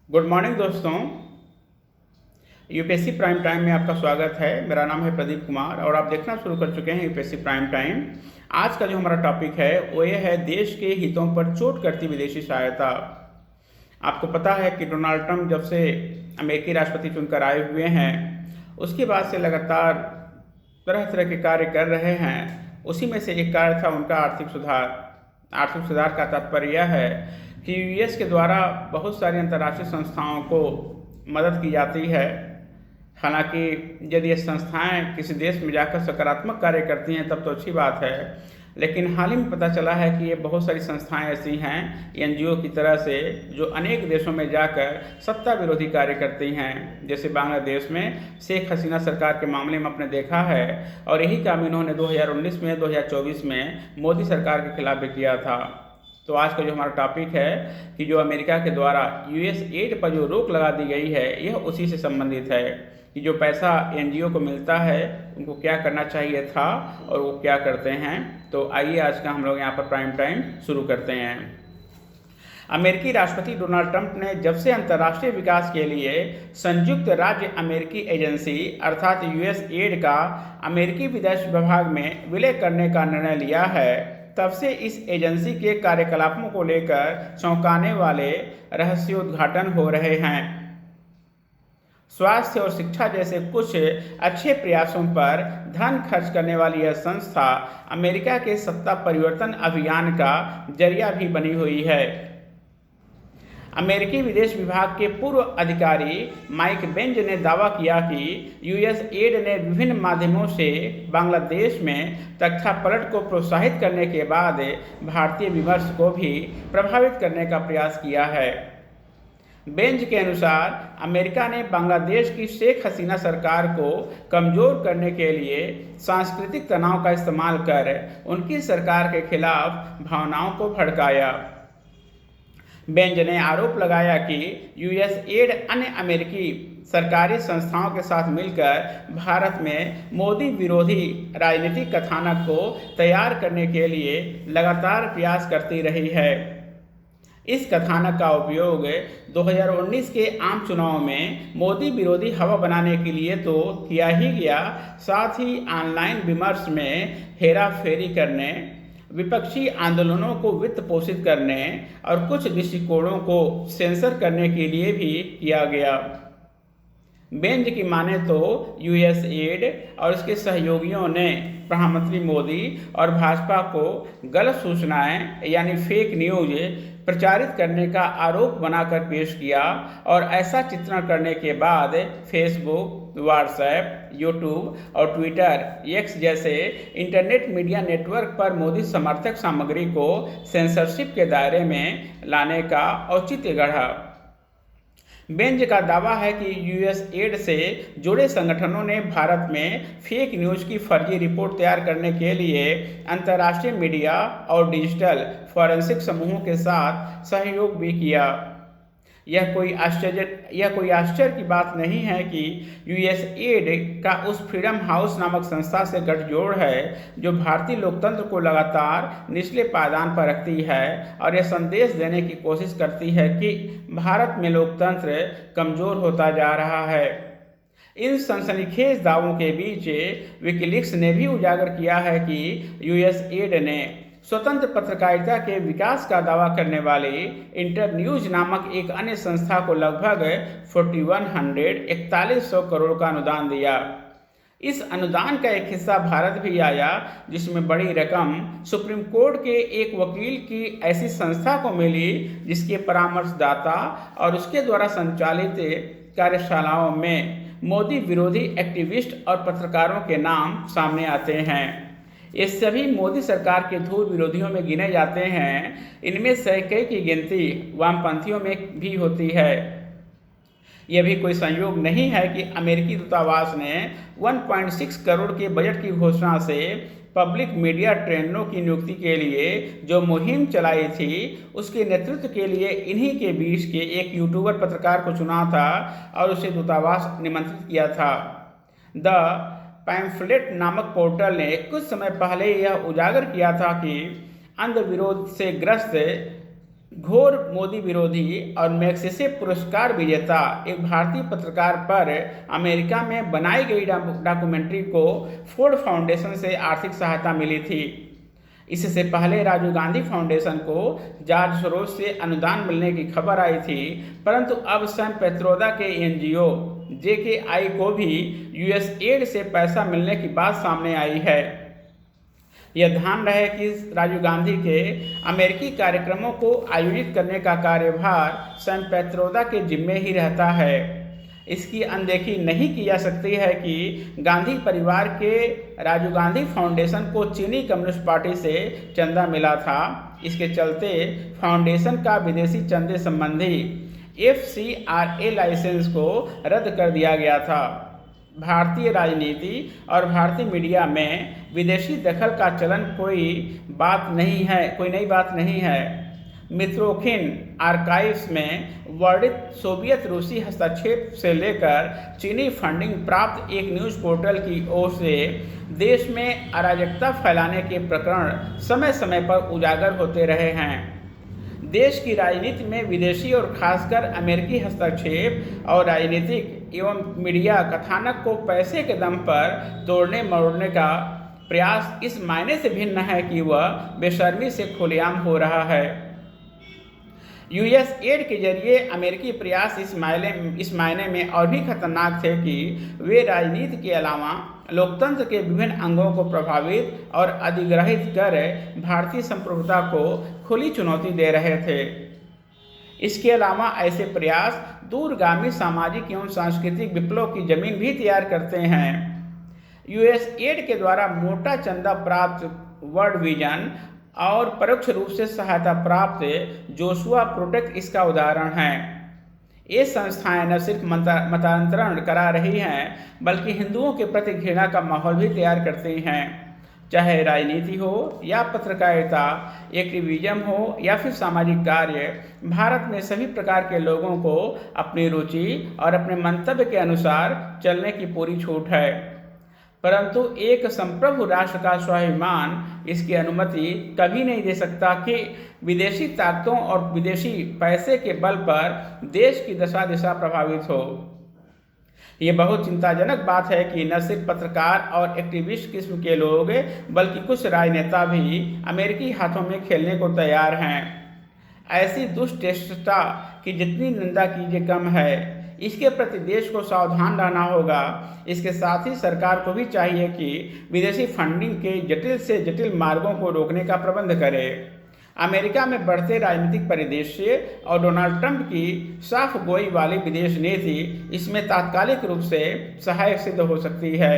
Good morning दोस्तों। UPSC prime time में आपका स्वागत है। मेरा नाम है प्रदीप कुमार और आप देखना शुरू कर चुके हैं यूपीएससी प्राइम टाइम। आज का जो हमारा टॉपिक है वो ये है देश के हितों पर चोट करती विदेशी सहायता। आपको पता है कि डोनाल्ड ट्रंप जब से अमेरिकी राष्ट्रपति चुनकर आए हुए हैं उसके बाद से लगातार तरह तरह के कार्य कर रहे हैं। उसी में से एक कार्य था उनका आर्थिक सुधार। आर्थिक सुधार का तात्पर्य यह है कि यूएस के द्वारा बहुत सारी अंतर्राष्ट्रीय संस्थाओं को मदद की जाती है। हालांकि यदि ये संस्थाएं किसी देश में जाकर सकारात्मक कार्य करती हैं तब तो अच्छी बात है, लेकिन हाल ही में पता चला है कि ये बहुत सारी संस्थाएं ऐसी हैं एनजीओ की तरह से जो अनेक देशों में जाकर सत्ता विरोधी कार्य करती हैं। जैसे बांग्लादेश में शेख हसीना सरकार के मामले में आपने देखा है, और यही काम इन्होंने 2019 में 2024 में मोदी सरकार के खिलाफ भी किया था। तो आज का जो हमारा टॉपिक है कि जो अमेरिका के द्वारा यूएस एड पर जो रोक लगा दी गई है यह उसी से संबंधित है कि जो पैसा एनजीओ को मिलता है उनको क्या करना चाहिए था और वो क्या करते हैं। तो आइए आज का हम लोग यहाँ पर प्राइम टाइम शुरू करते हैं। अमेरिकी राष्ट्रपति डोनाल्ड ट्रंप ने जब से अंतर्राष्ट्रीय विकास के लिए संयुक्त राज्य अमेरिकी एजेंसी अर्थात यूएस एड का अमेरिकी विदेश विभाग में विलय करने का निर्णय लिया है, तब से इस एजेंसी के कार्यकलापों को लेकर चौंकाने वाले रहस्योद्घाटन हो रहे हैं। स्वास्थ्य और शिक्षा जैसे कुछ अच्छे प्रयासों पर धन खर्च करने वाली यह संस्था अमेरिका के सत्ता परिवर्तन अभियान का जरिया भी बनी हुई है। अमेरिकी विदेश विभाग के पूर्व अधिकारी माइक बेंज ने दावा किया कि यूएस एड ने विभिन्न माध्यमों से बांग्लादेश में तख्तापलट को प्रोत्साहित करने के बाद भारतीय विमर्श को भी प्रभावित करने का प्रयास किया है। बेंज के अनुसार अमेरिका ने बांग्लादेश की शेख हसीना सरकार को कमजोर करने के लिए सांस्कृतिक तनाव का इस्तेमाल कर उनकी सरकार के खिलाफ भावनाओं को भड़काया। बेंज ने आरोप लगाया कि यूएस एड अन्य अमेरिकी सरकारी संस्थाओं के साथ मिलकर भारत में मोदी विरोधी राजनीतिक कथानक को तैयार करने के लिए लगातार प्रयास करती रही है। इस कथानक का उपयोग 2019 के आम चुनाव में मोदी विरोधी हवा बनाने के लिए तो किया ही गया, साथ ही ऑनलाइन विमर्श में हेरा फेरी करने, विपक्षी आंदोलनों को वित्त पोषित करने और कुछ दृष्टिकोणों को सेंसर करने के लिए भी किया गया। बेंज की माने तो यूएस एड और इसके सहयोगियों ने प्रधानमंत्री मोदी और भाजपा को गलत सूचनाएं यानी फेक न्यूज प्रचारित करने का आरोप बनाकर पेश किया, और ऐसा चित्रण करने के बाद फेसबुक, व्हाट्सएप, यूट्यूब और ट्विटर एक्स जैसे इंटरनेट मीडिया नेटवर्क पर मोदी समर्थक सामग्री को सेंसरशिप के दायरे में लाने का औचित्य गढ़ा। बेंज का दावा है कि यूएस एड से जुड़े संगठनों ने भारत में फेक न्यूज की फर्जी रिपोर्ट तैयार करने के लिए अंतर्राष्ट्रीय मीडिया और डिजिटल फॉरेंसिक समूहों के साथ सहयोग भी किया। यह कोई आश्चर्य की बात नहीं है कि यूएस एड का उस फ्रीडम हाउस नामक संस्था से गठजोड़ है जो भारतीय लोकतंत्र को लगातार निचले पायदान पर रखती है और यह संदेश देने की कोशिश करती है कि भारत में लोकतंत्र कमजोर होता जा रहा है। इन सनसनीखेज दावों के बीच विकिलीक्स ने भी उजागर किया है कि यूएस एड ने स्वतंत्र पत्रकारिता के विकास का दावा करने वाली इंटरन्यूज नामक एक अन्य संस्था को लगभग 4100 करोड़ का अनुदान दिया। इस अनुदान का एक हिस्सा भारत भी आया, जिसमें बड़ी रकम सुप्रीम कोर्ट के एक वकील की ऐसी संस्था को मिली जिसके परामर्शदाता और उसके द्वारा संचालित कार्यशालाओं में मोदी विरोधी एक्टिविस्ट और पत्रकारों के नाम सामने आते हैं। ये सभी मोदी सरकार के धूल विरोधियों में गिने जाते हैं। इनमें से कई की गिनती वामपंथियों में भी होती है। यह भी कोई संयोग नहीं है कि अमेरिकी दूतावास ने 1.6 करोड़ के बजट की घोषणा से पब्लिक मीडिया ट्रेनरों की नियुक्ति के लिए जो मुहिम चलाई थी उसके नेतृत्व के लिए इन्हीं के बीच के एक यूट्यूबर पत्रकार को चुना था और उसे दूतावास निमंत्रित किया था। द पैम्फलेट नामक पोर्टल ने कुछ समय पहले यह उजागर किया था कि अंध विरोध से ग्रस्त घोर मोदी विरोधी और मैग्सेसे पुरस्कार विजेता एक भारतीय पत्रकार पर अमेरिका में बनाई गई डॉक्यूमेंट्री को फोर्ड फाउंडेशन से आर्थिक सहायता मिली थी। इससे पहले राजीव गांधी फाउंडेशन को जॉर्ज सोरोस से अनुदान मिलने की खबर आई थी, परंतु अब सैम पित्रोदा के एनजीओ JKI को भी USAID से पैसा मिलने की बात सामने आई है। यह ध्यान रहे कि राजीव गांधी के अमेरिकी कार्यक्रमों को आयोजित करने का कार्यभार सैम पित्रोदा के जिम्मे ही रहता है। इसकी अनदेखी नहीं की जा सकती है कि गांधी परिवार के राजीव गांधी फाउंडेशन को चीनी कम्युनिस्ट पार्टी से चंदा मिला था। इसके चलते फाउंडेशन का विदेशी चंदे संबंधी FCRA लाइसेंस को रद्द कर दिया गया था। भारतीय राजनीति और भारतीय मीडिया में विदेशी दखल का चलन कोई नई बात नहीं है। मित्रोखिन आर्काइव्स में वर्णित सोवियत रूसी हस्तक्षेप से लेकर चीनी फंडिंग प्राप्त एक न्यूज़ पोर्टल की ओर से देश में अराजकता फैलाने के प्रकरण समय समय पर उजागर होते रहे हैं। देश की राजनीति में विदेशी और खासकर अमेरिकी हस्तक्षेप और राजनीतिक एवं मीडिया कथानक को पैसे के दम पर तोड़ने मरोड़ने का प्रयास इस मायने से भिन्न है कि वह बेशर्मी से खुलेआम हो रहा है। USAID के जरिए अमेरिकी प्रयास इस मायने में और भी खतरनाक थे कि वे राजनीति के अलावा लोकतंत्र के विभिन्न अंगों को प्रभावित और अधिग्रहित कर भारतीय संप्रभुता को खुली चुनौती दे रहे थे। इसके अलावा ऐसे प्रयास दूरगामी सामाजिक एवं सांस्कृतिक विप्लव की जमीन भी तैयार करते हैं। USAID के द्वारा मोटा चंदा प्राप्त वर्ल्ड विजन और परोक्ष रूप से सहायता प्राप्त जोशुआ प्रोजेक्ट इसका उदाहरण है। ये संस्थाएं न सिर्फ मतांतरण करा रही हैं, बल्कि हिंदुओं के प्रति घृणा का माहौल भी तैयार करती हैं। चाहे राजनीति हो या पत्रकारिता, एक्टिविज्म हो या फिर सामाजिक कार्य, भारत में सभी प्रकार के लोगों को अपनी रुचि और अपने मंतव्य के अनुसार चलने की पूरी छूट है। परंतु एक संप्रभु राष्ट्र का स्वाभिमान इसकी अनुमति कभी नहीं दे सकता कि विदेशी ताकतों और विदेशी पैसे के बल पर देश की दशा दिशा प्रभावित हो। ये बहुत चिंताजनक बात है कि न सिर्फ पत्रकार और एक्टिविस्ट किस्म के लोग बल्कि कुछ राजनेता भी अमेरिकी हाथों में खेलने को तैयार हैं। ऐसी दुष्चेष्टा की जितनी निंदा कीजिए कम है। इसके प्रति देश को सावधान रहना होगा। इसके साथ ही सरकार को भी चाहिए कि विदेशी फंडिंग के जटिल से जटिल मार्गों को रोकने का प्रबंध करे। अमेरिका में बढ़ते राजनीतिक परिदृश्य और डोनाल्ड ट्रंप की साफ गोई वाली विदेश नीति इसमें तात्कालिक रूप से सहायक सिद्ध हो सकती है,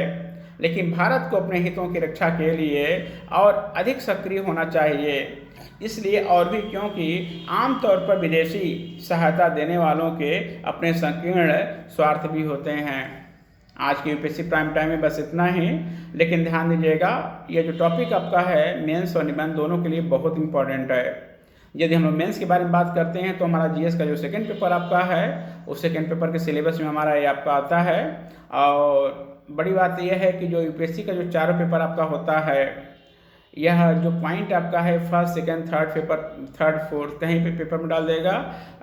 लेकिन भारत को अपने हितों की रक्षा के लिए और अधिक सक्रिय होना चाहिए। इसलिए और भी क्योंकि आमतौर पर विदेशी सहायता देने वालों के अपने संकीर्ण स्वार्थ भी होते हैं। आज की यूपीएससी प्राइम टाइम में बस इतना ही, लेकिन ध्यान दीजिएगा ये जो टॉपिक आपका है मेंस और निबंध दोनों के लिए बहुत इंपॉर्टेंट है। यदि हम लोग मेंस के बारे में बात करते हैं तो हमारा जीएस का जो सेकंड पेपर आपका है उस सेकंड पेपर के सिलेबस में हमारा ये आपका आता है। और बड़ी बात यह है कि जो यूपीएससी का जो चारों पेपर आपका होता है, यह जो पॉइंट आपका है first second third paper third fourth कहीं पे पेपर में डाल देगा,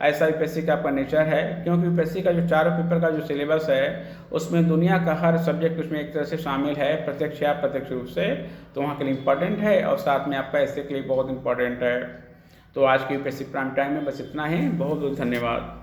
ऐसा यूपीएससी का आपका नेचर है। क्योंकि यूपीएससी का जो चारों पेपर का जो सिलेबस है उसमें दुनिया का हर सब्जेक्ट उसमें एक तरह से शामिल है, प्रत्यक्ष या अप्रत्यक्ष रूप से, तो वहाँ के लिए इम्पॉर्टेंट है और साथ में आपका ऐसे के लिए बहुत इंपॉर्टेंट है। तो आज की यूपीएससी प्राइम टाइम में बस इतना ही। बहुत बहुत धन्यवाद।